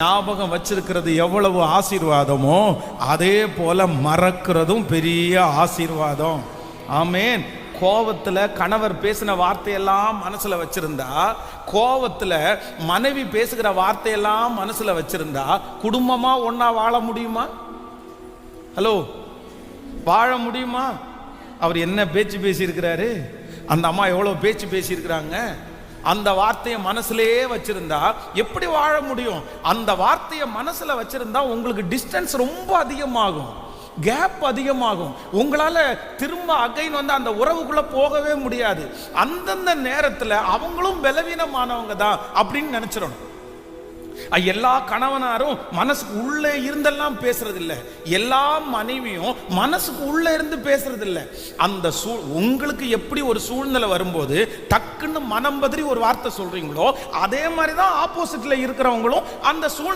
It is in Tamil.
ஞாபகம் வச்சிருக்கிறது எவ்வளவு ஆசீர்வாதமோ அதே போல மறக்கிறதும் பெரிய ஆசீர்வாதம். ஆமேன். கோவத்துல கணவர் பேசின வார்த்தையெல்லாம் மனசுல வச்சிருந்தா, கோவத்துல மனைவி பேசுகிற வார்த்தையெல்லாம் மனசுல வச்சிருந்தா குடும்பமா ஒன்னா வாழ முடியுமா? ஹலோ, வாழ முடியுமா? அவர் என்ன பேச்சு பேசியிருக்கிறாரு, அந்த அம்மா எவ்வளவு பேச்சு பேசியிருக்கிறாங்க, அந்த வார்த்தையை மனசுலயே வச்சிருந்தா எப்படி வாழ முடியும்? அந்த வார்த்தையை மனசுல வச்சிருந்தா உங்களுக்கு டிஸ்டன்ஸ் ரொம்ப அதிகமாகும், கேப் அதிகமாகும். உங்களால திரும்ப அகைன் வந்து அந்த உறவுக்குள்ள போகவே முடியாது. அந்தந்த நேரத்தில் அவங்களும் பலவீனமானவங்க தான் அப்படின்னு நினைச்சிடணும். எல்லா கணவனாரும் மனசுக்கு உள்ளே இருந்தெல்லாம் பேசுறது இல்லை, எல்லா மனைவியும் மனசுக்கு உள்ள இருந்து பேசுறது இல்லை. அந்த உங்களுக்கு எப்படி ஒரு சூழ்நிலை வரும்போது டக்குன்னு மனம் பதறி ஒரு வார்த்தை சொல்றீங்களோ, அதே மாதிரிதான் ஆப்போசிட்ல இருக்கிறவங்களும் அந்த சூழ்நிலை